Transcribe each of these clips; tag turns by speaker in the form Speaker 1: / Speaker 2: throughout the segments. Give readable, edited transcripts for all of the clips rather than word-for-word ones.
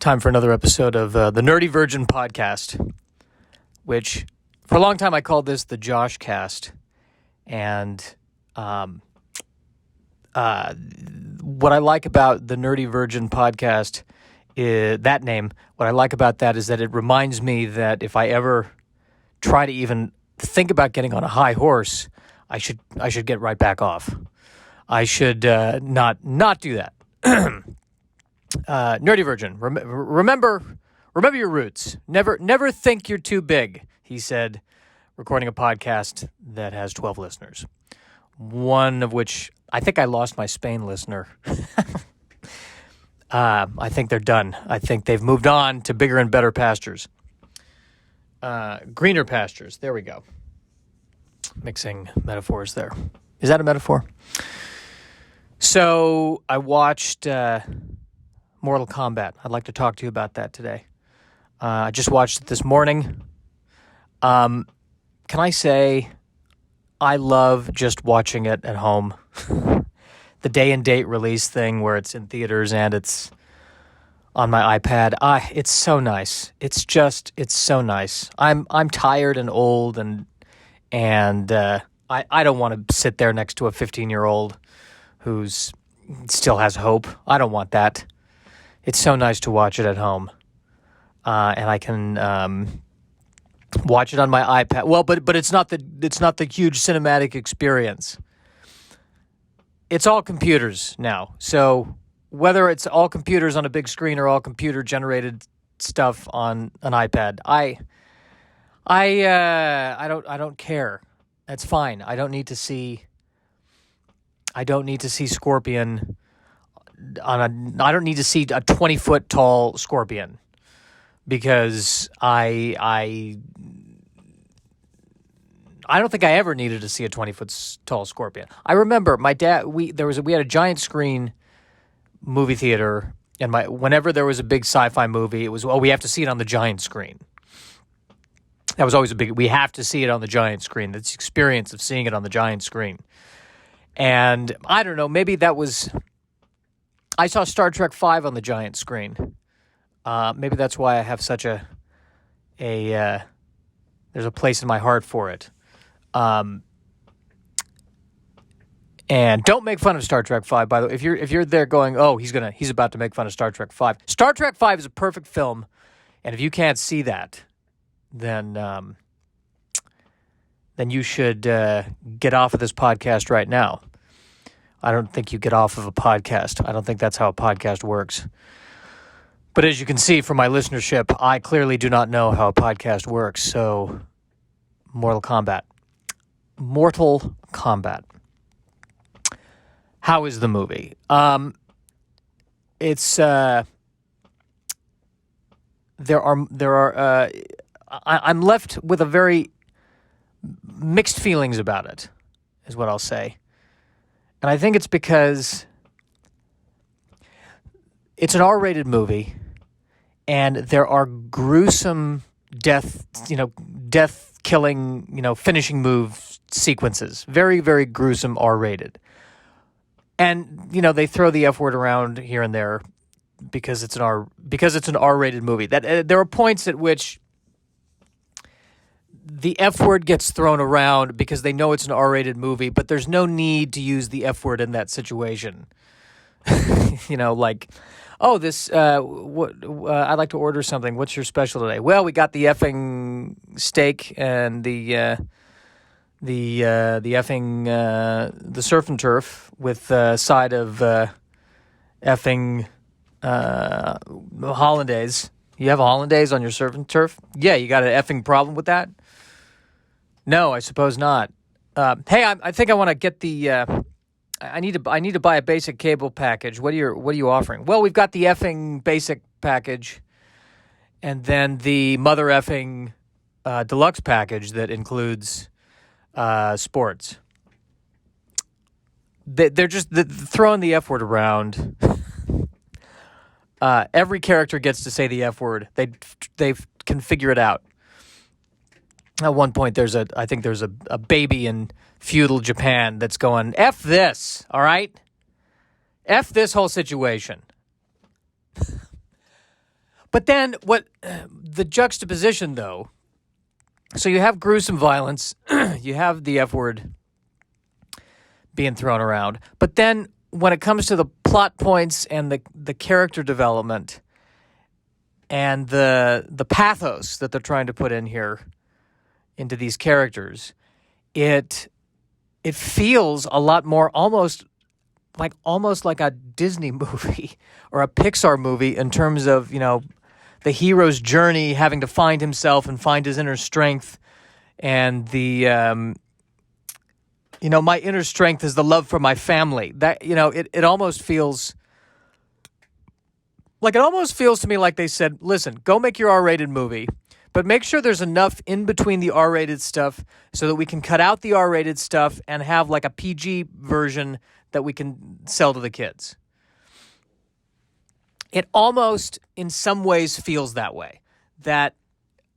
Speaker 1: Time for another episode of the Nerdy Virgin podcast, which for a long time I called this the Josh Cast. And what I like about the Nerdy Virgin podcast is that name. What I like about that is that it reminds me that if I ever try to even think about getting on a high horse, I should get right back off. I should not do that. Nerdy Virgin, remember your roots. Never think you're too big, he said, recording a podcast that has 12 listeners. One of which, I think I lost my Spain listener. I think they're done. I think they've moved on to bigger and better pastures. Greener pastures. There we go. Mixing metaphors there. Is that a metaphor? So I watched Mortal Kombat. I'd like to talk to you about that today. I just watched it this morning. Can I say I love just watching it at home? The day and date release thing where it's in theaters and it's on my iPad. It's so nice. It's so nice. I'm tired and old and I don't want to sit there next to a 15-year-old who's still has hope. I don't want that. It's so nice to watch it at home. And I can watch it on my iPad. Well, but it's not the huge cinematic experience. It's all computers now. So whether it's all computers on a big screen or all computer generated stuff on an iPad, I don't care. That's fine. I don't need to see Scorpion I don't need to see a 20-foot tall Scorpion because I don't think I ever needed to see a 20-foot tall Scorpion. I remember my dad. We had a giant screen movie theater, and whenever there was a big sci-fi movie, it was we have to see it on the giant screen. That was always we have to see it on the giant screen. That's the experience of seeing it on the giant screen. And I don't know, maybe that was. I saw Star Trek V on the giant screen. Maybe that's why I have such there's a place in my heart for it. And don't make fun of Star Trek V, by the way. If you're there going, oh, he's about to make fun of Star Trek V. Star Trek V is a perfect film, and if you can't see that, then you should get off of this podcast right now. I don't think you get off of a podcast. I don't think that's how a podcast works. But as you can see from my listenership, I clearly do not know how a podcast works. So, Mortal Kombat. How is the movie? It's I'm left with a very mixed feelings about it, is what I'll say. And I think it's because it's an R-rated movie, and there are gruesome death-killing, finishing move sequences. Very, very gruesome R-rated. And, they throw the F word around here and there because it's an R-rated movie. That there are points at which the F word gets thrown around because they know it's an R-rated movie, but there's no need to use the F word in that situation. Like, oh, this, I'd like to order something. What's your special today? Well, we got the effing steak and the surf and turf with a side of effing hollandaise. You have a hollandaise on your surf and turf? Yeah, you got an effing problem with that? No, I suppose not. Hey, I think I want to get the. I need to buy a basic cable package. What are you offering? Well, we've got the effing basic package, and then the mother effing deluxe package that includes sports. They're just throwing the F word around. Every character gets to say the F word. They can figure it out. At one point, I think there's a baby in feudal Japan that's going, F this, all right? F this whole situation. But then the juxtaposition, though, so you have gruesome violence, you have the F word being thrown around, but then when it comes to the plot points and the character development and the pathos that they're trying to put in here into these characters, it feels a lot more almost like a Disney movie or a Pixar movie in terms of, the hero's journey, having to find himself and find his inner strength, and the my inner strength is the love for my family. That it almost feels to me like they said, listen, go make your R-rated movie, but make sure there's enough in between the R-rated stuff so that we can cut out the R-rated stuff and have like a PG version that we can sell to the kids. It almost, in some ways, feels that way. That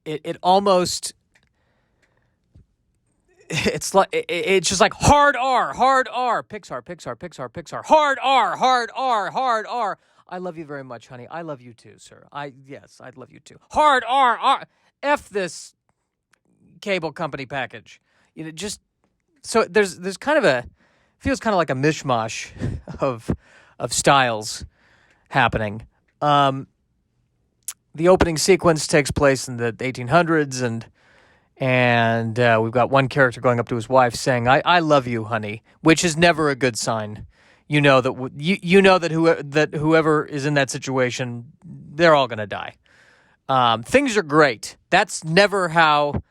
Speaker 1: it almost, it's just like hard R, Pixar, hard R. I love you very much, honey. I love you too, sir. Yes, I'd love you too. Hard R. F this cable company package. Just so there's kind of feels kind of like a mishmash of styles happening. The opening sequence takes place in the 1800s, and we've got one character going up to his wife saying, "I love you, honey," which is never a good sign. You know that whoever is in that situation, they're all going to die. Things are great. That's never how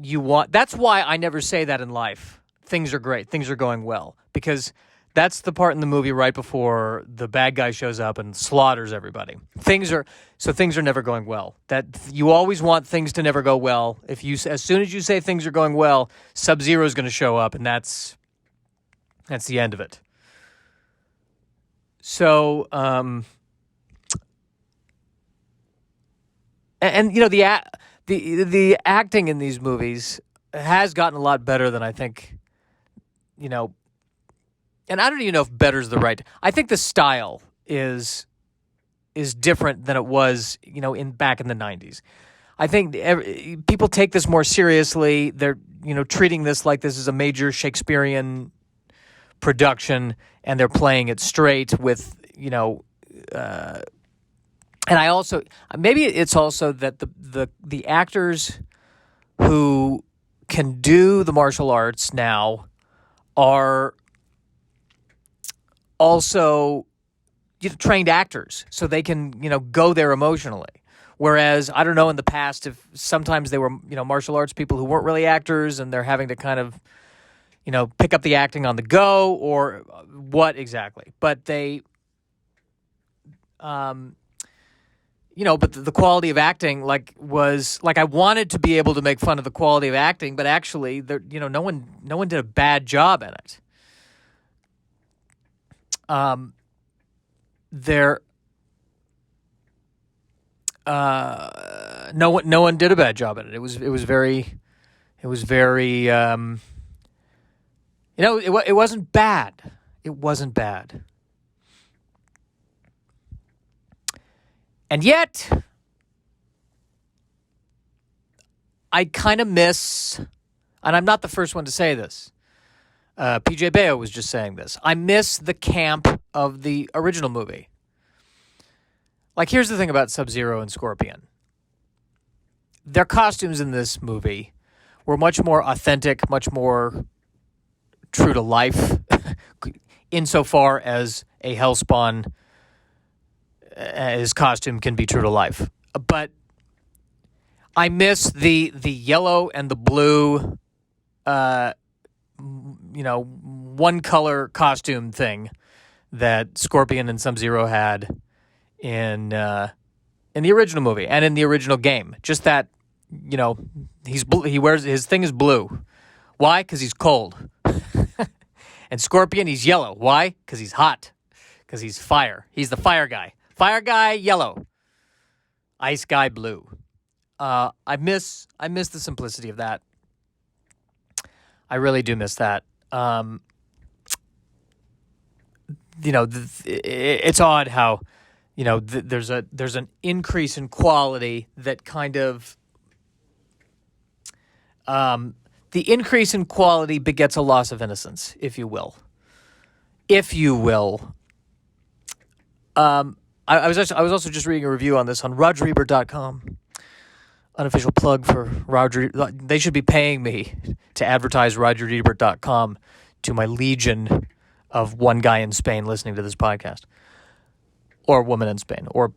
Speaker 1: you want. That's why I never say that in life. Things are great. Things are going well, because that's the part in the movie right before the bad guy shows up and slaughters everybody. Things are never going well. That you always want things to never go well. As soon as you say things are going well, Sub-Zero is going to show up, and that's the end of it. So, the acting in these movies has gotten a lot better than I think. And I don't even know if better is the right. I think the style is different than it was, back in the 90s. I think people take this more seriously. They're, treating this like this is a major Shakespearean production, and they're playing it straight with, and I also, maybe it's also that the actors who can do the martial arts now are also trained actors, so they can go there emotionally. Whereas I don't know, in the past, if sometimes they were martial arts people who weren't really actors, and they're having to kind of pick up the acting on the go, or what exactly. But they but the quality of acting was I wanted to be able to make fun of the quality of acting, but actually no one did a bad job in it. No one did a bad job at it. It was very it wasn't bad. It wasn't bad. And yet I kind of miss, and I'm not the first one to say this. PJ Bayo was just saying this. I miss the camp of the original movie. Here's the thing about Sub-Zero and Scorpion. Their costumes in this movie were much more authentic, much more true to life, insofar as a Hellspawn, his costume can be true to life. But I miss the yellow and the blue, one color costume thing that Scorpion and Sub-Zero had in the original movie and in the original game. Just that, he wears, his thing is blue. Why? Because he's cold. And Scorpion, he's yellow. Why? Because he's hot. Because he's fire. He's the fire guy. Fire guy, yellow. Ice guy, blue. I miss the simplicity of that. I really do miss that. It's odd how there's an increase in quality that kind of the increase in quality begets a loss of innocence, if you will. If you will. I was also just reading a review on this on RogerEbert.com. Unofficial plug for Roger. They should be paying me to advertise RogerEbert.com to my legion of one guy in Spain listening to this podcast, or woman in Spain, or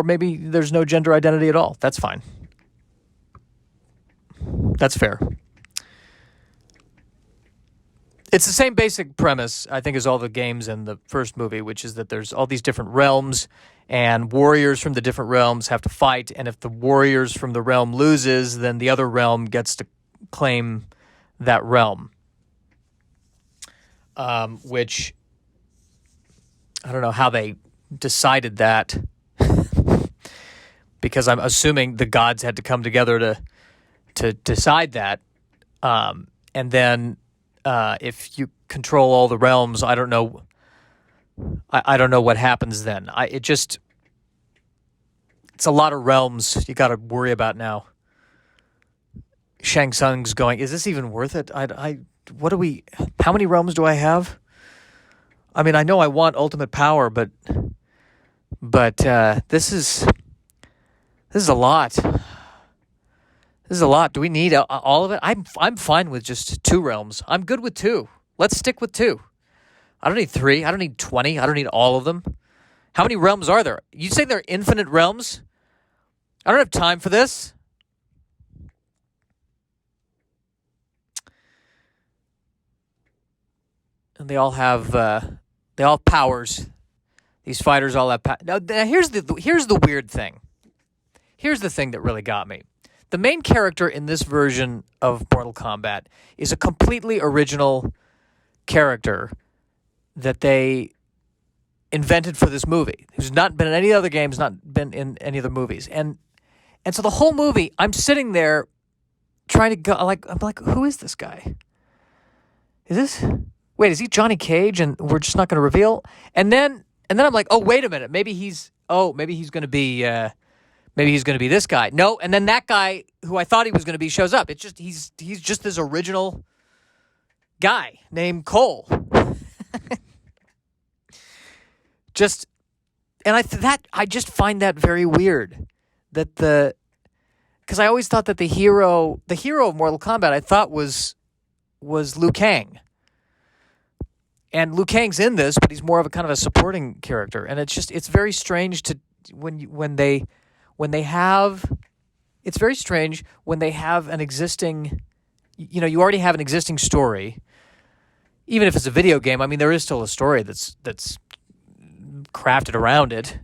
Speaker 1: maybe there's no gender identity at all. That's fine. That's fair. It's the same basic premise, I think, as all the games in the first movie, which is that there's all these different realms, and warriors from the different realms have to fight, and if the warriors from the realm loses, then the other realm gets to claim that realm. Which, I don't know how they decided that, because I'm assuming the gods had to come together to decide that, and then if you control all the realms, I don't know. I don't know what happens then. It's a lot of realms you got to worry about now. Shang Tsung's going, is this even worth it? How many realms do I have? I mean, I know I want ultimate power, but this is a lot. This is a lot. Do we need all of it? I'm fine with just 2 realms. I'm good with 2. Let's stick with 2. I don't need 3. I don't need 20. I don't need all of them. How many realms are there? You say there are infinite realms? I don't have time for this. And they all have powers. These fighters all have powers. Now here's the weird thing. Here's the thing that really got me. The main character in this version of Mortal Kombat is a completely original character that they invented for this movie, who's not been in any other games, not been in any other movies. And so the whole movie, I'm sitting there trying to go, I'm like, who is this guy? Is he Johnny Cage? And we're just not going to reveal? And then I'm like, oh, wait a minute. Maybe he's going to be... Maybe he's going to be this guy. No, and then that guy who I thought he was going to be shows up. It's just he's just this original guy named Cole. I just find that very weird. Because I always thought that the hero of Mortal Kombat I thought was Liu Kang. And Liu Kang's in this, but he's more of a kind of a supporting character. And it's very strange it's very strange when they have an existing, you already have an existing story, even if it's a video game. I mean, there is still a story that's crafted around it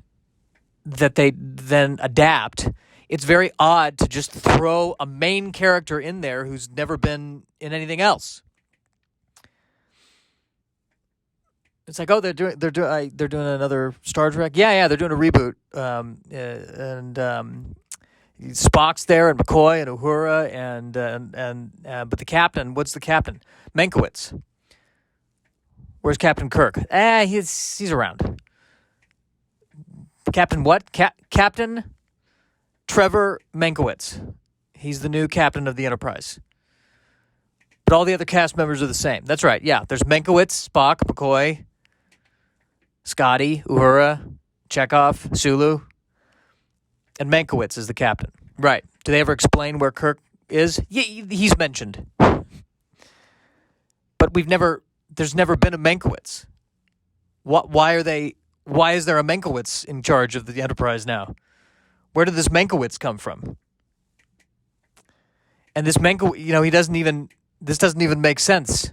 Speaker 1: that they then adapt. It's very odd to just throw a main character in there who's never been in anything else. It's like, oh, they're doing another Star Trek. Yeah, they're doing a reboot. And Spock's there, and McCoy, and Uhura, but the captain. What's the captain? Mankiewicz. Where's Captain Kirk? He's around. Captain what? Captain Trevor Mankiewicz. He's the new captain of the Enterprise. But all the other cast members are the same. That's right. Yeah, there's Mankiewicz, Spock, McCoy, Scotty, Uhura, Chekhov, Sulu, and Mankiewicz is the captain. Right. Do they ever explain where Kirk is? Yeah, he's mentioned. But there's never been a Mankiewicz. Why is there a Mankiewicz in charge of the Enterprise now? Where did this Mankiewicz come from? And this Mankiewicz, this doesn't even make sense.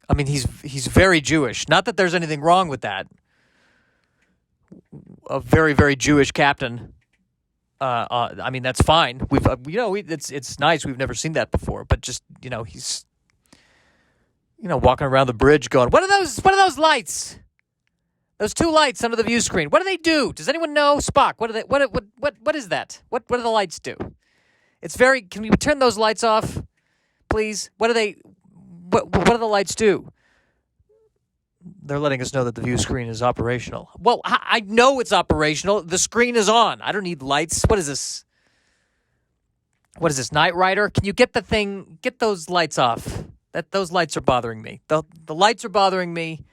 Speaker 1: I mean, he's very Jewish. Not that there's anything wrong with that. A very, very Jewish captain. I mean, that's fine. It's nice. We've never seen that before. But just he's walking around the bridge, going, "What are those lights? Those 2 lights under the view screen. What do they do? Does anyone know, Spock? What is that? What do the lights do? It's very. Can you turn those lights off, please? What do they? What do the lights do? They're letting us know that the view screen is operational. Well, I know it's operational. The screen is on. I don't need lights. What is this? What is this, Knight Rider? Can you get those lights off? Those lights are bothering me. The lights are bothering me.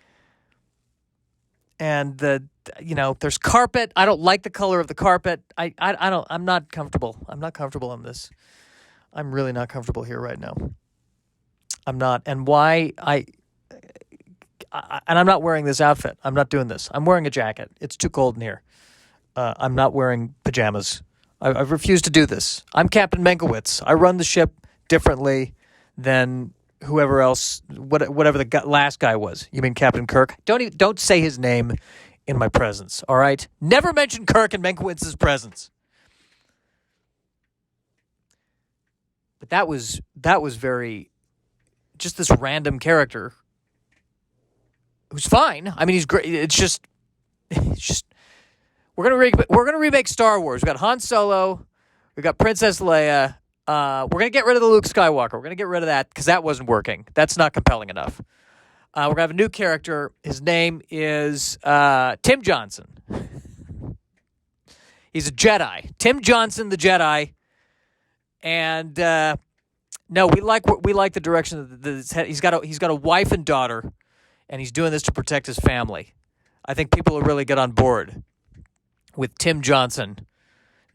Speaker 1: And there's carpet. I don't like the color of the carpet. I'm not comfortable. I'm not comfortable in this. I'm really not comfortable here right now. I'm not. And why and I'm not wearing this outfit. I'm not doing this. I'm wearing a jacket. It's too cold in here. I'm not wearing pajamas. I refuse to do this. I'm Captain Menkowitz. I run the ship differently than whoever else, whatever the last guy was. You mean Captain Kirk? Don't say his name in my presence, all right? Never mention Kirk in Menkowitz's presence. But that was very, just this random character who's fine. I mean, he's great. It's just we're gonna remake Star Wars. We got Han Solo, we got Princess Leia. We're gonna get rid of the Luke Skywalker. We're gonna get rid of that because that wasn't working. That's not compelling enough. We're gonna have a new character. His name is Tim Johnson. He's a Jedi. Tim Johnson, the Jedi. And no, we like the direction that he's got a wife and daughter, and he's doing this to protect his family. I think people will really get on board with Tim Johnson,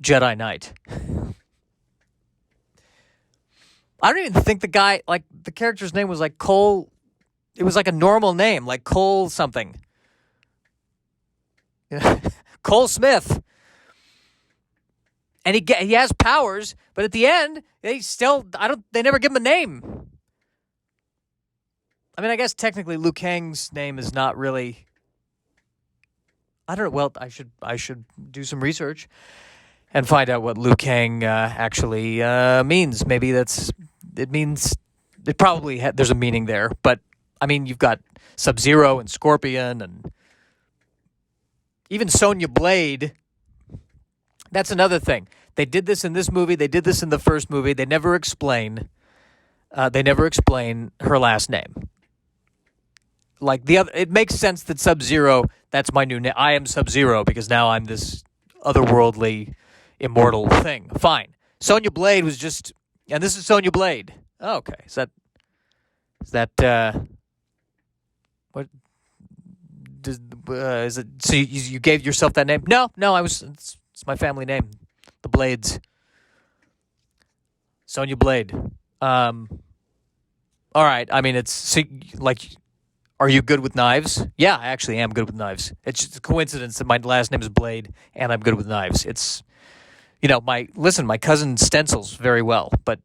Speaker 1: Jedi Knight. I don't even think the character's name was like Cole. It was like a normal name, like Cole something. Cole Smith. And he has powers, but at the end, they never give him a name. I mean, I guess technically Liu Kang's name is not really, I don't know, well, I should do some research and find out what Liu Kang actually means. Maybe there's a meaning there, but I mean, you've got Sub-Zero and Scorpion and even Sonya Blade. That's another thing. They did this in this movie. They did this in the first movie. They never explain her last name. Like it makes sense that Sub-Zero, that's my new name. I am Sub-Zero because now I'm this otherworldly, immortal thing. Fine. Sonya Blade was just, and this is Sonya Blade. Oh, okay. Is that what? Is it? So you gave yourself that name? No. It's my family name, the Blades. Sonya Blade. All right. I mean, are you good with knives? Yeah, I actually am good with knives. It's just a coincidence that my last name is Blade and I'm good with knives. It's, my cousin stencils very well, but,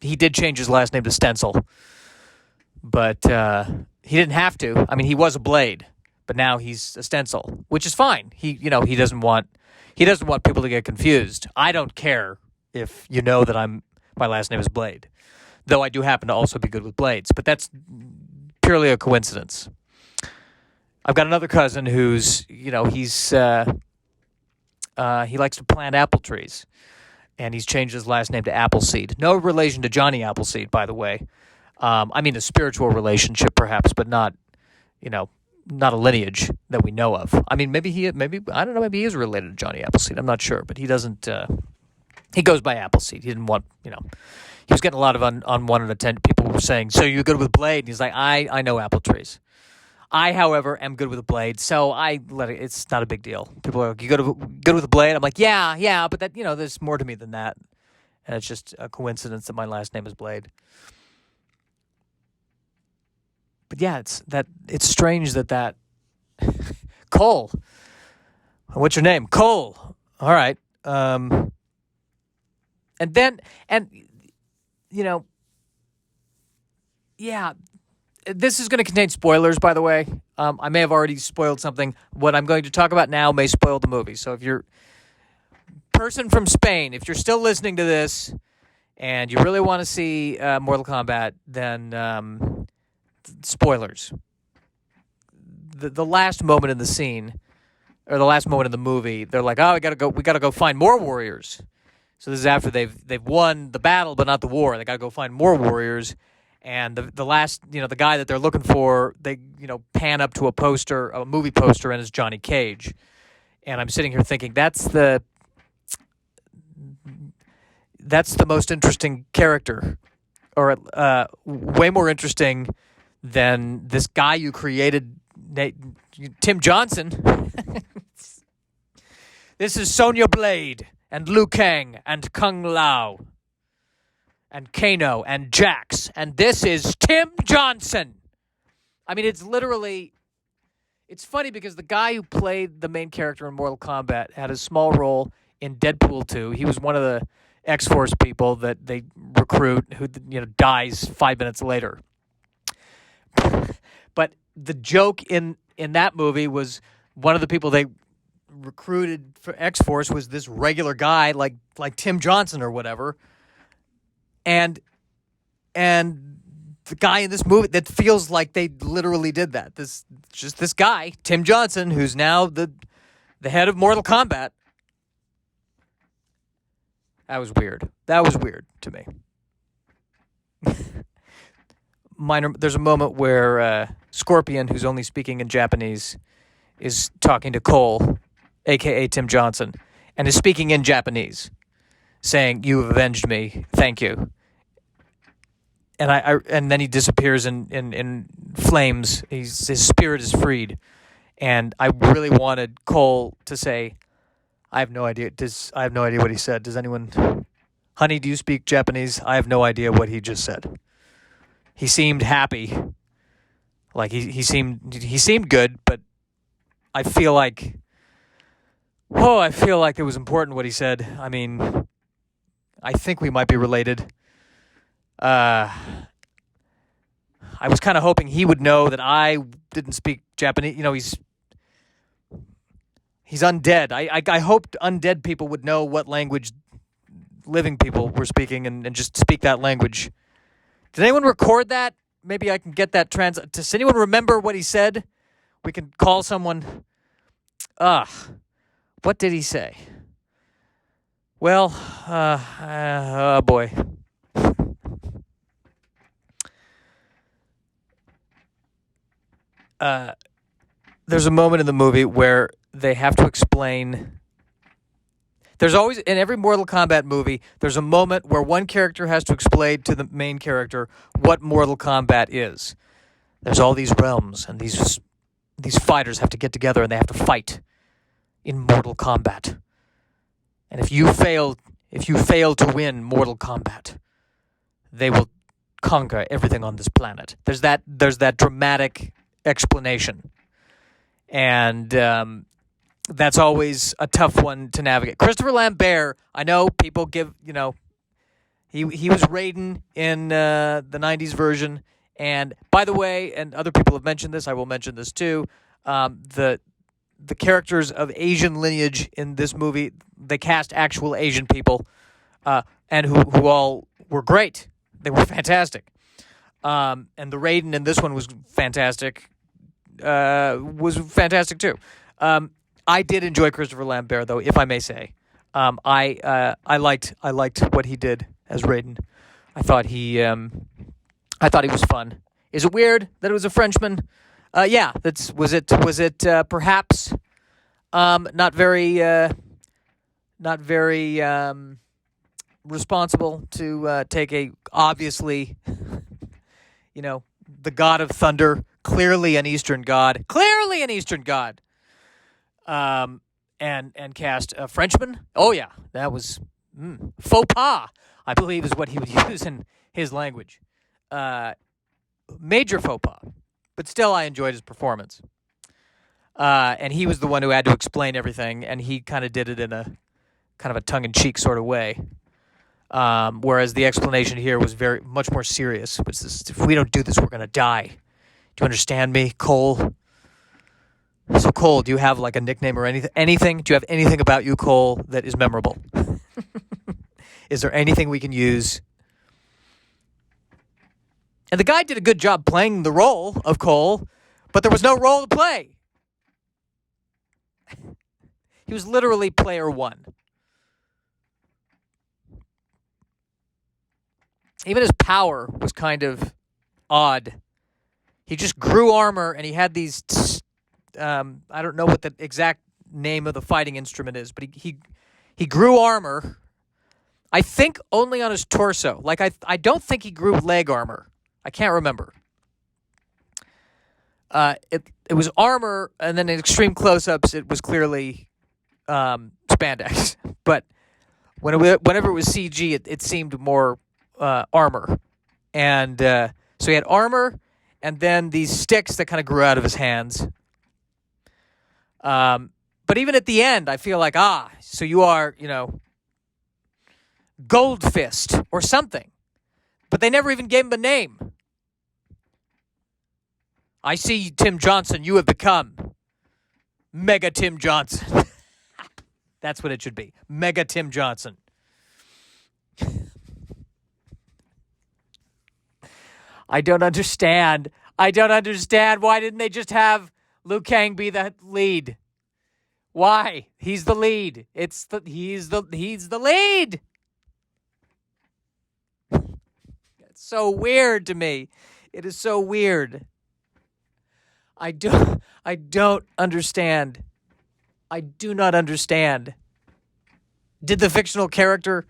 Speaker 1: he did change his last name to Stencil, but he didn't have to. I mean, he was a Blade, but now he's a Stencil, which is fine. He doesn't want people to get confused. I don't care if you know that my last name is Blade, though I do happen to also be good with blades, but that's purely a coincidence. I've got another cousin who's, he likes to plant apple trees. And he's changed his last name to Appleseed. No relation to Johnny Appleseed, by the way. I mean, a spiritual relationship, perhaps, but not a lineage that we know of. I mean, maybe I don't know, maybe he is related to Johnny Appleseed. I'm not sure, but he doesn't. He goes by Appleseed. He didn't want, he was getting a lot of unwanted attention. People were saying, "So you're good with Blade?" And he's like, "I know apple trees. I, however, am good with a blade, so I let it. It's not a big deal." People are like, "You good with a blade?" I'm like, yeah, but that there's more to me than that, and it's just a coincidence that my last name is Blade. But yeah, it's strange that Cole. What's your name? Cole. All right. Yeah. This is going to contain spoilers, by the way. I may have already spoiled something. What I'm going to talk about now may spoil the movie. So if you're person from Spain, if you're still listening to this and you really want to see Mortal Kombat, then spoilers. The last moment in the scene, or the last moment in the movie, they're like, "Oh, we gotta go find more warriors." So this is after they've won the battle, but not the war. They gotta go find more warriors. And the last, the guy that they're looking for, they, pan up to a movie poster, and it's Johnny Cage. And I'm sitting here thinking, that's the most interesting character, or way more interesting than this guy you created, Tim Johnson. This is Sonya Blade and Liu Kang and Kung Lao and Kano and Jax, and this is Tim Johnson. I mean, it's funny because the guy who played the main character in Mortal Kombat had a small role in Deadpool 2. He was one of the X-Force people that they recruit who, dies 5 minutes later. But the joke in that movie was one of the people they recruited for X-Force was this regular guy like Tim Johnson or whatever. And the guy in this movie, that feels like they literally did that. This guy, Tim Johnson, who's now the head of Mortal Kombat. That was weird. That was weird to me. There's a moment where Scorpion, who's only speaking in Japanese, is talking to Cole, a.k.a. Tim Johnson, and is speaking in Japanese, saying, "You have avenged me. Thank you." And then he disappears in flames. His spirit is freed. And I really wanted Cole to say, I have no idea. I have no idea what he said. Does anyone... Honey, do you speak Japanese? I have no idea what he just said. He seemed happy. Like he seemed good, but I feel like it was important what he said. I mean, I think we might be related. I was kind of hoping he would know that I didn't speak Japanese. He's undead. I hoped undead people would know what language living people were speaking and just speak that language. Did anyone record that? Maybe I can get that Does anyone remember what he said? We can call someone. What did he say? Well, oh boy. There's a moment in the movie where they have to explain. There's always, in every Mortal Kombat movie, there's a moment where one character has to explain to the main character what Mortal Kombat is. There's all these realms, and these fighters have to get together and they have to fight in Mortal Kombat. And if you fail to win Mortal Kombat, they will conquer everything on this planet. There's that dramatic explanation. And that's always a tough one to navigate. Christopher Lambert, I know people give, he was Raiden in the 90s version. And by the way, and other people have mentioned this, I will mention this too, the characters of Asian lineage in this movie, they cast actual Asian people, and who all were great. They were fantastic. And the Raiden in this one was fantastic. Too. I did enjoy Christopher Lambert, though, if I may say. I liked what he did as Raiden. I thought he was fun. Is it weird that it was a Frenchman? Yeah. Was it perhaps not very responsible to take a obviously the god of thunder, clearly an Eastern god, and cast a Frenchman? Oh yeah, that was faux pas, I believe is what he would use in his language. Major faux pas, but still I enjoyed his performance. And he was the one who had to explain everything, and he kind of did it in a kind of a tongue-in-cheek sort of way. Whereas the explanation here was very much more serious. Which is, if we don't do this, we're going to die. Do you understand me, Cole? So, Cole, do you have like a nickname or anything? Do you have anything about you, Cole, that is memorable? Is there anything we can use? And the guy did a good job playing the role of Cole, but there was no role to play. He was literally player one. Even his power was kind of odd. He just grew armor, and he had these. I don't know what the exact name of the fighting instrument is, but he grew armor. I think only on his torso. Like I don't think he grew leg armor. I can't remember. It was armor, and then in extreme close-ups, it was clearly spandex. But whenever it was CG, it seemed more armor. And so he had armor, and then these sticks that kind of grew out of his hands. But even at the end, I feel like, so you are, Gold Fist or something. But they never even gave him a name. I see, Tim Johnson, you have become Mega Tim Johnson. That's what it should be. Mega Tim Johnson. I don't understand. Why didn't they just have Liu Kang be the lead? Why? He's the lead. He's the lead. It's so weird to me. It is so weird. I don't understand. I do not understand. Did the fictional character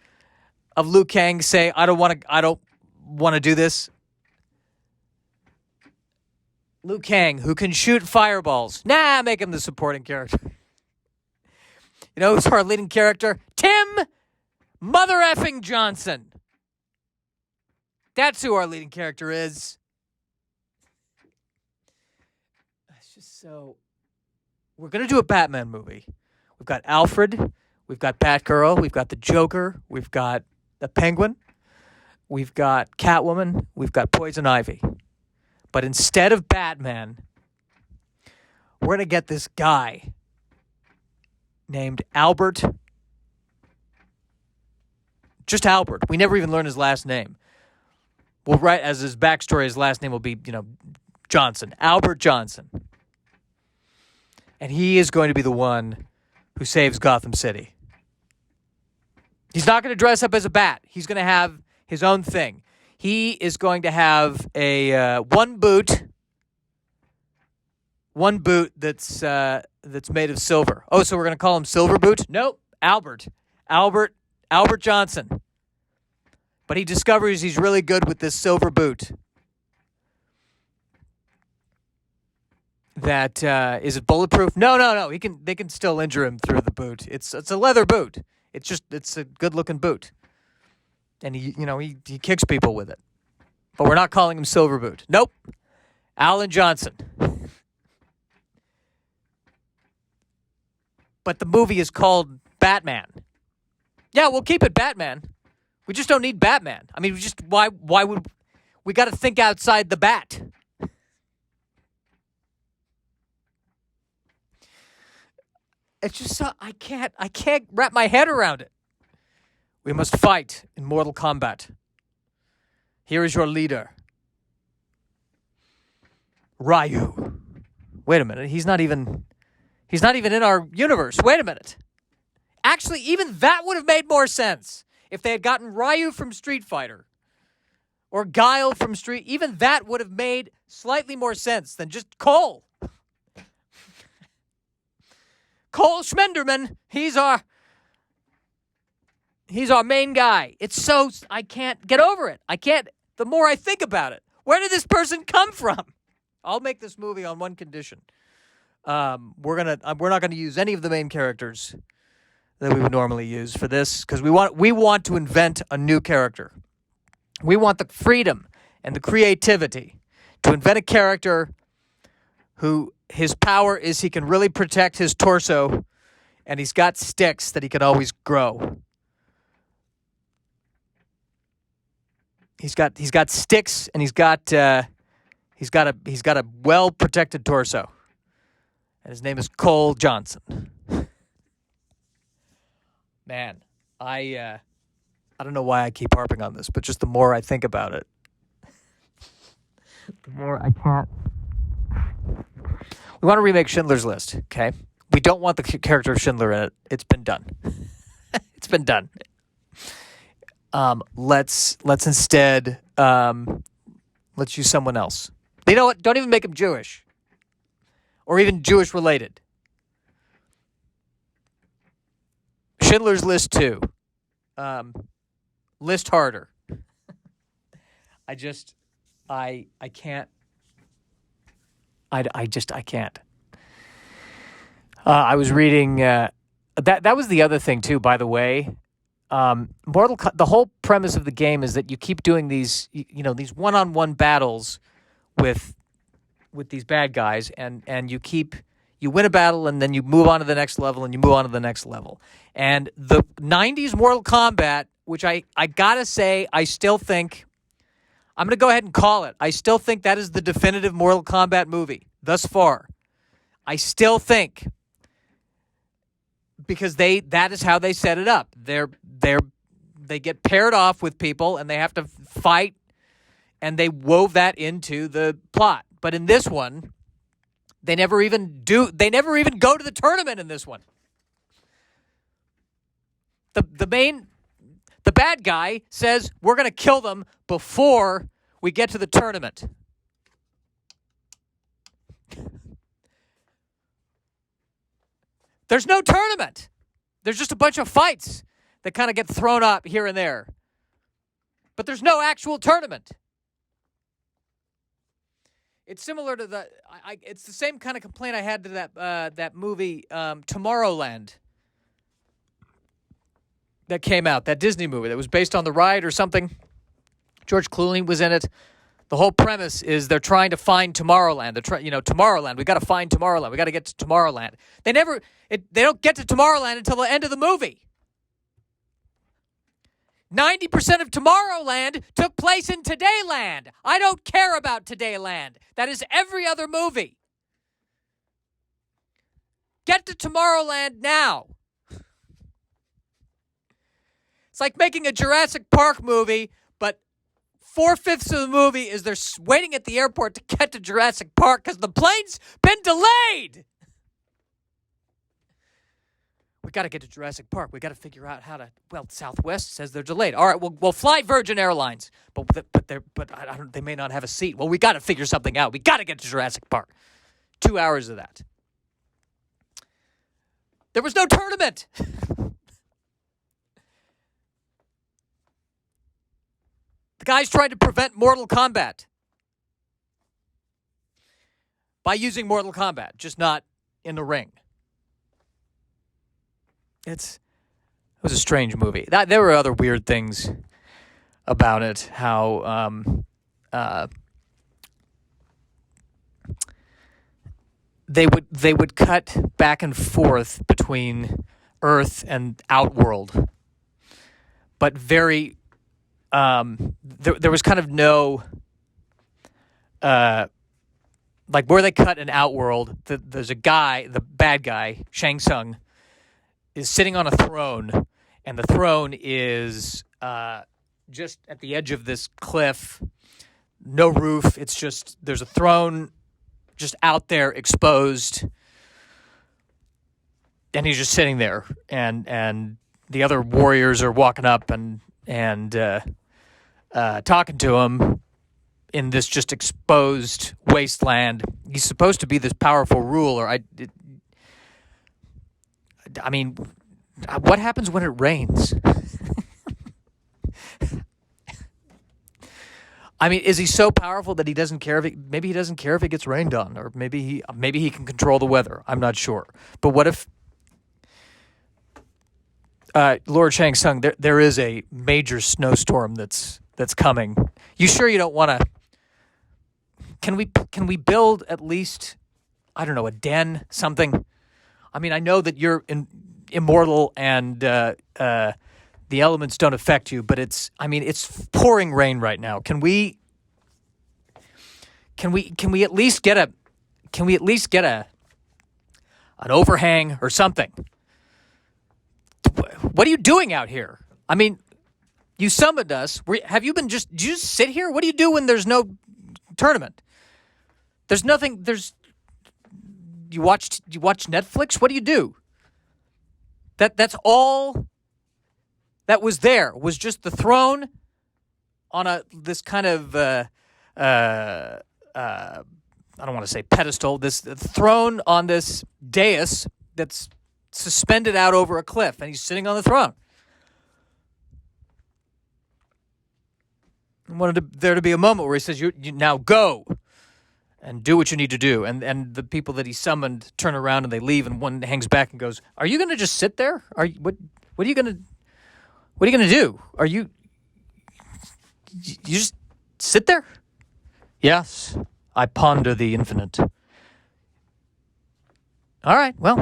Speaker 1: of Liu Kang say, I don't want to do this? Liu Kang, who can shoot fireballs. Make him the supporting character. You know who's our leading character? Tim Mother effing Johnson. That's who our leading character is. It's just so... We're going to do a Batman movie. We've got Alfred. We've got Batgirl. We've got the Joker. We've got the Penguin. We've got Catwoman. We've got Poison Ivy. But instead of Batman, we're going to get this guy named Albert. Just Albert. We never even learn his last name. Well, right, as his backstory, his last name will be, Johnson. Albert Johnson. And he is going to be the one who saves Gotham City. He's not going to dress up as a bat. He's going to have his own thing. He is going to have a one boot that's made of silver. Oh, so we're going to call him Silver Boot? Nope, Albert Johnson. But he discovers he's really good with this silver boot. That is it bulletproof? No. They can still injure him through the boot. It's a leather boot. It's a good looking boot. And he kicks people with it. But we're not calling him Silver Boot. Nope. Alan Johnson. But the movie is called Batman. Yeah, we'll keep it Batman. We just don't need Batman. I mean, why would we got to think outside the bat? It's just so I can't wrap my head around it. We must fight in Mortal Kombat. Here is your leader, Ryu. Wait a minute, he's not even in our universe. Wait a minute. Actually, even that would have made more sense if they had gotten Ryu from Street Fighter or Guile from Street. Even that would have made slightly more sense than just Cole. Cole Schmenderman, he's our main guy. It's so, I can't get over it. The more I think about it. Where did this person come from? I'll make this movie on one condition. We're not gonna use any of the main characters that we would normally use for this, because we want to invent a new character. We want the freedom and the creativity to invent a character who his power is he can really protect his torso, and he's got sticks that he can always grow. He's got sticks, and he's got a well protected torso, and his name is Cole Johnson. Man, I don't know why I keep harping on this, but just the more I think about it, the more I can't. We want to remake Schindler's List, okay? We don't want the character of Schindler in it. It's been done. It's been done. Let's instead Let's use someone else. You know what? Don't even make him Jewish. Or even Jewish related. Schindler's List 2. List harder. I can't. I can't. I was reading that was the other thing too, by the way. The whole premise of the game is that you keep doing these these one-on-one battles with these bad guys, and you win a battle, and then you move on to the next level, and you move on to the next level. And the 90s Mortal Kombat, which I gotta say, I still think, I'm going to go ahead and call it. I still think that is the definitive Mortal Kombat movie thus far. I still think, because that is how they set it up. They get paired off with people and they have to fight, and they wove that into the plot. But in this one, they never even go to the tournament in this one. The bad guy says, we're going to kill them before we get to the tournament. There's no tournament. There's just a bunch of fights that kind of get thrown up here and there. But there's no actual tournament. It's similar to it's the same kind of complaint I had to that movie Tomorrowland that came out, that Disney movie that was based on the ride or something. George Clooney was in it. The whole premise is they're trying to find Tomorrowland. Tomorrowland. We got to find Tomorrowland. We got to get to Tomorrowland. They don't get to Tomorrowland until the end of the movie. 90% of Tomorrowland took place in Todayland. I don't care about Todayland. That is every other movie. Get to Tomorrowland now. It's like making a Jurassic Park movie, but 4/5 of the movie is they're waiting at the airport to get to Jurassic Park because the plane's been delayed. We got to get to Jurassic Park. We got to figure out how to. Well, Southwest says they're delayed. All right, we'll fly Virgin Airlines, but they may not have a seat. Well, we got to figure something out. We got to get to Jurassic Park. 2 hours of that. There was no tournament. The guys tried to prevent Mortal Kombat by using Mortal Kombat, just not in the ring. It was a strange movie. There were other weird things about it. How they would cut back and forth between Earth and Outworld, but very there was kind of no like where they cut in Outworld. There's a guy, the bad guy, Shang Tsung, is sitting on a throne, and the throne is just at the edge of this cliff, no roof. It's just, there's a throne just out there exposed, and he's just sitting there, and the other warriors are walking up and talking to him in this just exposed wasteland. He's supposed to be this powerful ruler. I mean, what happens when it rains? I mean, is he so powerful that he doesn't care maybe he doesn't care if it gets rained on, or maybe he can control the weather. I'm not sure. But what if Lord Shang Tsung, there is a major snowstorm that's coming. You sure you don't want to? Can we build at least, I don't know, a den, something? I mean, I know that you're immortal and the elements don't affect you, but it's pouring rain right now. Can we at least get an overhang or something? What are you doing out here? I mean, you summoned us. Did you just sit here? What do you do when there's no tournament? There's nothing. You watch Netflix? What do you do? That's all that was there, was just the throne on this kind of I don't want to say pedestal, this throne on this dais that's suspended out over a cliff, and he's sitting on the throne. I wanted there to be a moment where he says, you now go and do what you need to do. And the people that he summoned turn around and they leave, and one hangs back and goes, are you going to just sit there? What are you going to do? Are you just sit there? Yes, I ponder the infinite. All right, well,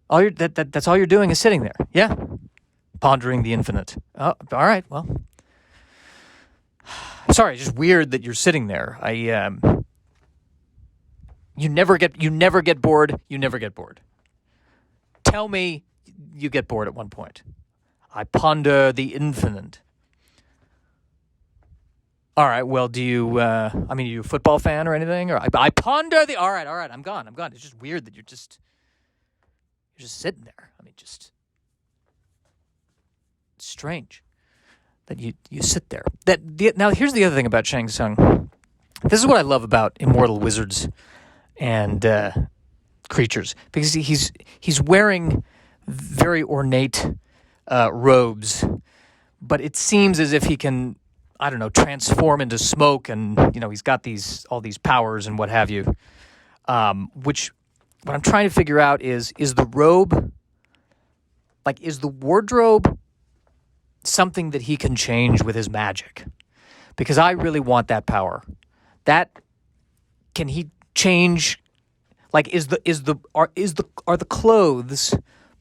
Speaker 1: that's all you're doing is sitting there. Yeah, pondering the infinite. Oh, all right, well, sorry, it's just weird that you're sitting there. You never get bored. You never get bored. Tell me you get bored at one point. I ponder the infinite. All right, well, are you a football fan or anything? Or I ponder the... All right, I'm gone. It's just weird that you're just sitting there. Just strange that you sit there. Now, here's the other thing about Shang Tsung. This is what I love about immortal wizards and creatures, because he's wearing very ornate robes, but it seems as if he can, I don't know, transform into smoke, and he's got all these powers and what have you. Which what I'm trying to figure out is the robe, is the wardrobe something that he can change with his magic? Because I really want that power. Can he change? Are the clothes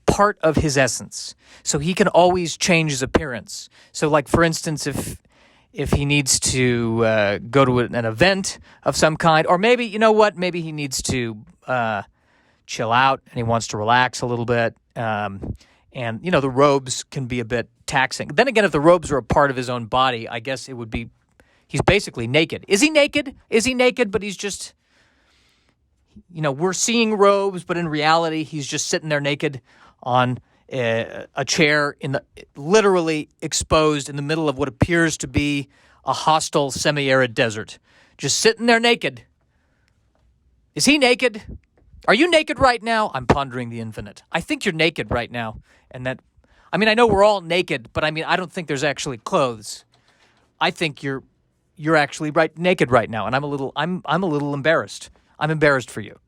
Speaker 1: part of his essence, so he can always change his appearance? So, for instance, if he needs to go to an event of some kind, or maybe, maybe he needs to chill out and he wants to relax a little bit, and the robes can be a bit taxing. Then again, if the robes are a part of his own body, I guess it would be, he's basically naked. Is he naked? But he's just, we're seeing robes, but in reality, he's just sitting there naked on a chair literally exposed in the middle of what appears to be a hostile semi-arid desert. Just sitting there naked. Is he naked? Are you naked right now? I'm pondering the infinite. I think you're naked right now. And I know we're all naked, but I don't think there's actually clothes. I think you're actually naked right now, and I'm a little embarrassed. I'm embarrassed for you.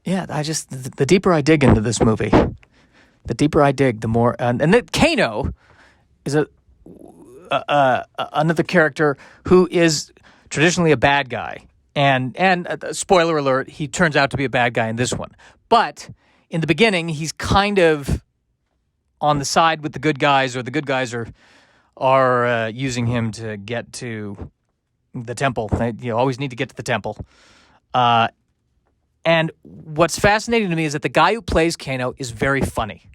Speaker 1: Yeah, the deeper I dig into this movie, the more, and that Kano is another character who is traditionally a bad guy, and spoiler alert, he turns out to be a bad guy in this one. But in the beginning, he's kind of on the side with the good guys, or the good guys are using him to get to the temple. You always need to get to the temple. And what's fascinating to me is that the guy who plays Kano is very funny.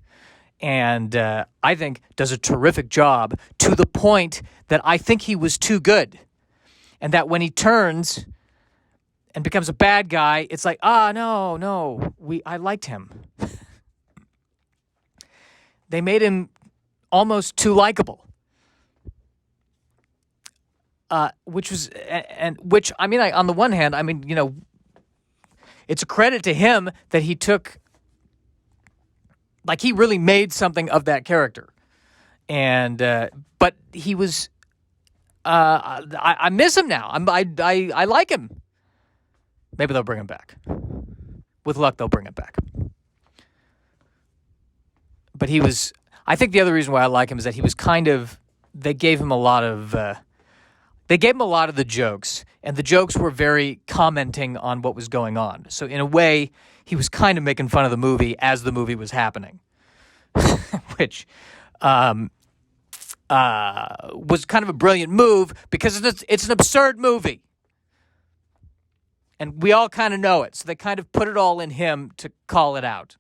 Speaker 1: And I think does a terrific job, to the point that I think he was too good. And that when he turns and becomes a bad guy, it's like, no, I liked him. They made him almost too likable. On the one hand, it's a credit to him that he took, he really made something of that character. And, but he was, I miss him now. I like him. Maybe they'll bring him back. With luck, they'll bring him back. But I think the other reason why I like him is that he was they gave him a lot of the jokes, and the jokes were very commenting on what was going on. So in a way, he was kind of making fun of the movie as the movie was happening, which was kind of a brilliant move, because it's an absurd movie. And we all kind of know it, so they kind of put it all in him to call it out.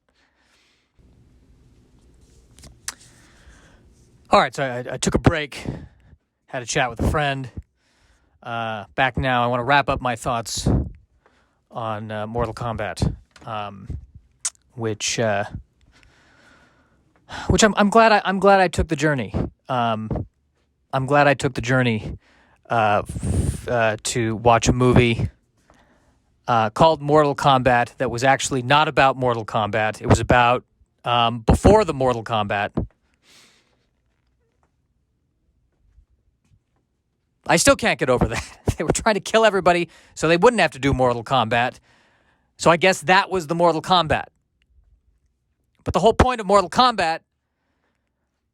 Speaker 1: All right, so I took a break, had a chat with a friend. Back now, I want to wrap up my thoughts on Mortal Kombat, which which I'm glad I took the journey. I'm glad I took the journey to watch a movie called Mortal Kombat that was actually not about Mortal Kombat. It was about before the Mortal Kombat. I still can't get over that. They were trying to kill everybody so they wouldn't have to do Mortal Kombat. So I guess that was the Mortal Kombat. But the whole point of Mortal Kombat,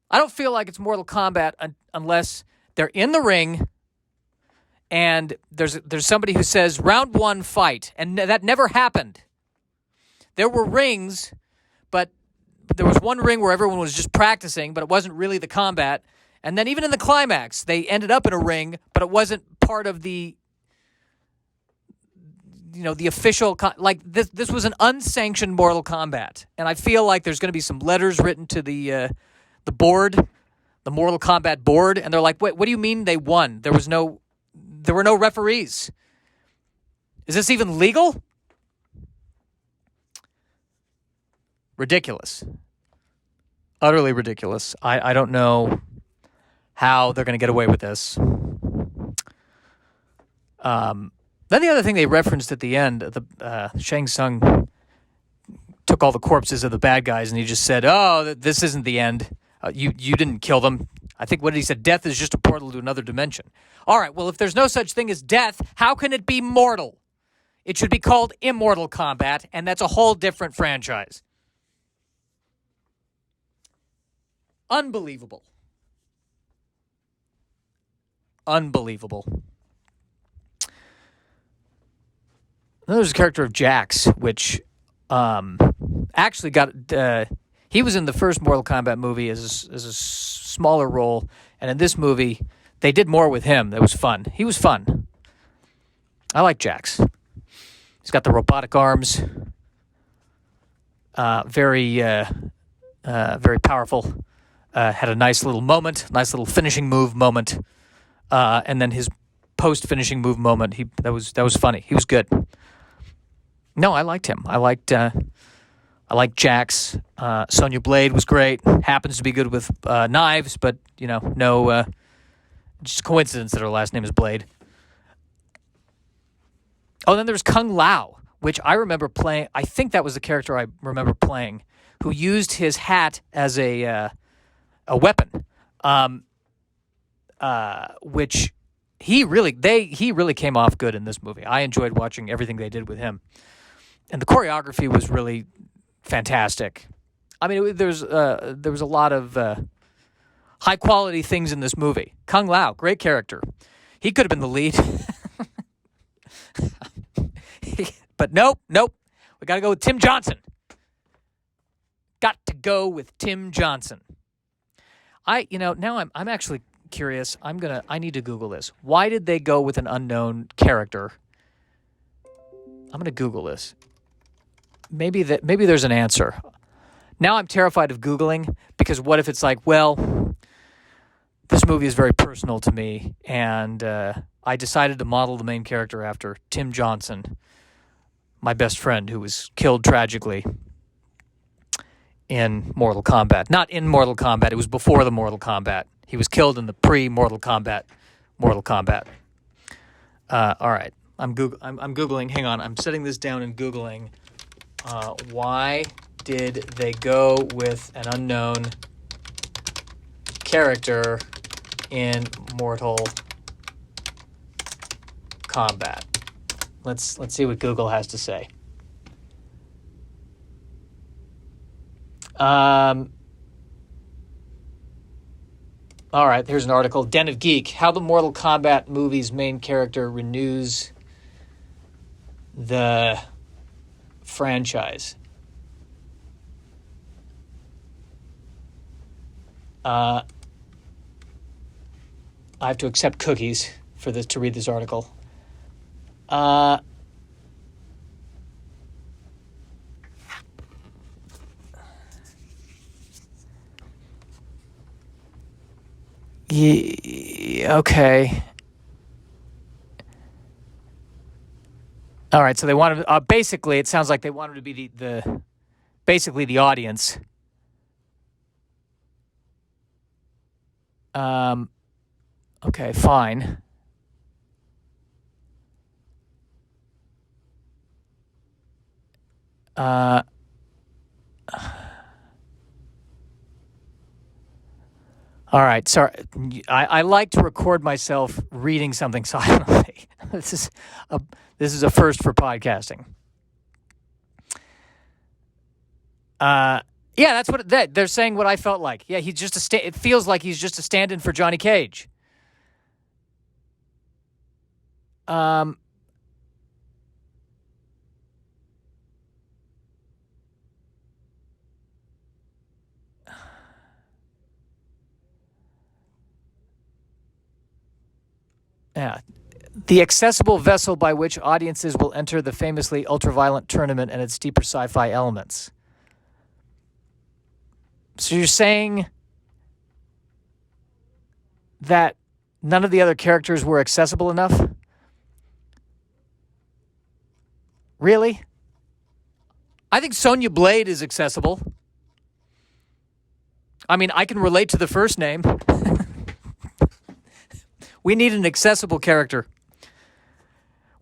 Speaker 1: I don't feel like it's Mortal Kombat unless they're in the ring and there's somebody who says, round one, fight. And that never happened. There were rings, but there was one ring where everyone was just practicing, but it wasn't really the combat. And then even in the climax, they ended up in a ring, but it wasn't part of the, the official, this was an unsanctioned Mortal Kombat. And I feel like there's going to be some letters written to the board, the Mortal Kombat board, and they're like, "Wait, what do you mean they won? There were no referees. Is this even legal?" Ridiculous. Utterly ridiculous. I don't know how they're going to get away with this. Then the other thing they referenced at the end, Shang Tsung took all the corpses of the bad guys and he just said, "Oh, this isn't the end. You didn't kill them." I think what he said, death is just a portal to another dimension. All right, well, if there's no such thing as death, how can it be mortal? It should be called Immortal Kombat, and that's a whole different franchise. Unbelievable. Unbelievable. Then there's a character of Jax, which actually got... he was in the first Mortal Kombat movie as a smaller role, and in this movie, they did more with him. That was fun. He was fun. I like Jax. He's got the robotic arms. Very powerful. Had a nice little moment, nice little finishing move moment, and then his post-finishing move moment. That was funny. He was good. No, I liked him. I like Jax. Sonya Blade was great. Happens to be good with knives, but no, just coincidence that her last name is Blade. Oh, then there's Kung Lao, which I remember playing. I think that was the character I remember playing, who used his hat as a weapon, which he really came off good in this movie. I enjoyed watching everything they did with him, and the choreography was really fantastic. I mean, there was a lot of high quality things in this movie. Kung Lao, great character. He could have been the lead, but nope. We got to go with Tim Johnson. Got to go with Tim Johnson. Now I'm actually curious. I need to Google this. Why did they go with an unknown character? I'm gonna Google this. Maybe there's an answer. Now I'm terrified of Googling, because what if it's like, well, this movie is very personal to me, and I decided to model the main character after Tim Johnson, my best friend, who was killed tragically in Mortal Kombat. Not in Mortal Kombat, it was before the Mortal Kombat. He was killed in the pre-Mortal Kombat Mortal Kombat. All right, I'm Googling. Hang on, I'm setting this down and Googling. Why did they go with an unknown character in Mortal Kombat? Let's see what Google has to say. All right, here's an article. Den of Geek. How the Mortal Kombat movie's main character renews the franchise. I have to accept cookies for this to read this article. Okay. All right, so they wanted basically it sounds like they wanted to be the basically the audience Okay, fine. All right, sorry. I like to record myself reading something silently. This is a first for podcasting. Yeah, that's what they're saying. What I felt like. Yeah, he's just it feels like he's just a stand-in for Johnny Cage. Yeah. The accessible vessel by which audiences will enter the famously ultraviolent tournament and its deeper sci-fi elements. So you're saying that none of the other characters were accessible enough? Really? I think Sonya Blade is accessible. I mean, I can relate to the first name. We need an accessible character.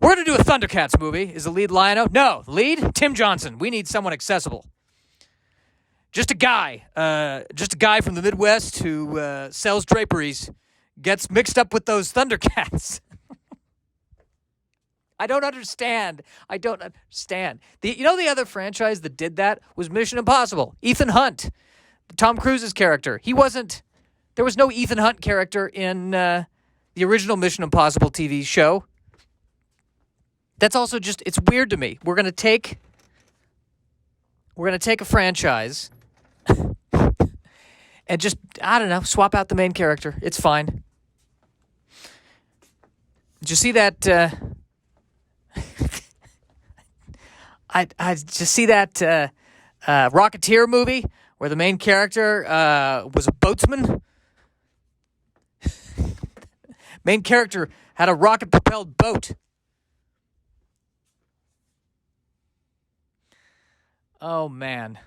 Speaker 1: We're going to do a Thundercats movie. Is the lead Lion-O? No. Lead? Tim Johnson. We need someone accessible. Just a guy from the Midwest who sells draperies, gets mixed up with those Thundercats. I don't understand. The other franchise that did that was Mission Impossible. Ethan Hunt, Tom Cruise's character. There was no Ethan Hunt character in the original Mission Impossible TV show. That's also it's weird to me. We're going to take a franchise and just, I don't know, swap out the main character. It's fine. Did you see that? I just see that Rocketeer movie where the main character was a boatsman. Main character had a rocket-propelled boat. Oh, man.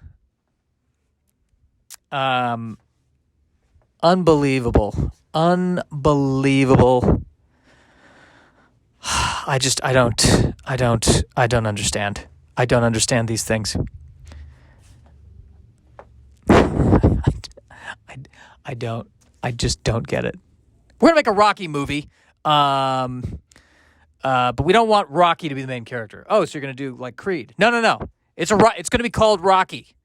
Speaker 1: Unbelievable. I don't understand. I don't understand these things. I just don't get it. We're going to make a Rocky movie. But we don't want Rocky to be the main character. Oh, so you're going to do like Creed. No. It's going to be called Rocky.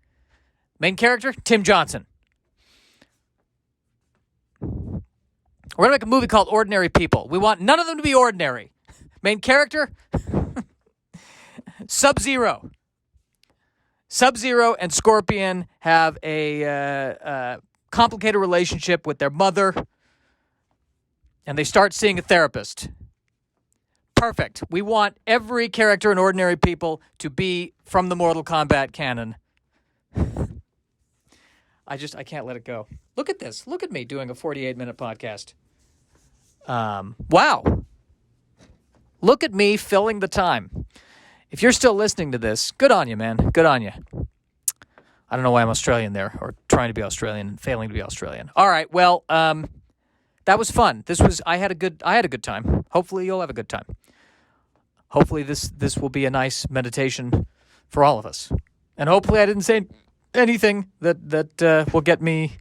Speaker 1: Main character, Tim Johnson. We're going to make a movie called Ordinary People. We want none of them to be ordinary. Main character, Sub-Zero. Sub-Zero and Scorpion have a complicated relationship with their mother, and they start seeing a therapist. Perfect. We want every character in Ordinary People to be from the Mortal Kombat canon. I can't let it go. Look at this. Look at me doing a 48-minute podcast. Wow. Look at me filling the time. If you're still listening to this, good on you, man. Good on you. I don't know why I'm Australian there, or trying to be Australian and failing to be Australian. All right, well, that was fun. I had a good time. Hopefully you'll have a good time. Hopefully this will be a nice meditation for all of us. And hopefully I didn't say anything that will get me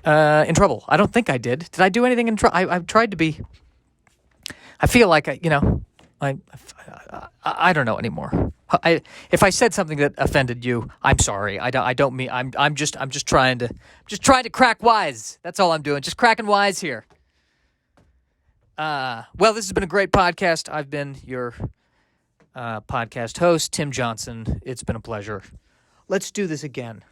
Speaker 1: in trouble. I don't think I did. Did I do anything in trouble? I've tried to be. I feel like I don't know anymore. If I said something that offended you, I'm sorry. I don't mean. I'm just trying to crack wise. That's all I'm doing. Just cracking wise here. Well, this has been a great podcast. I've been your podcast host, Tim Johnson. It's been a pleasure. Let's do this again.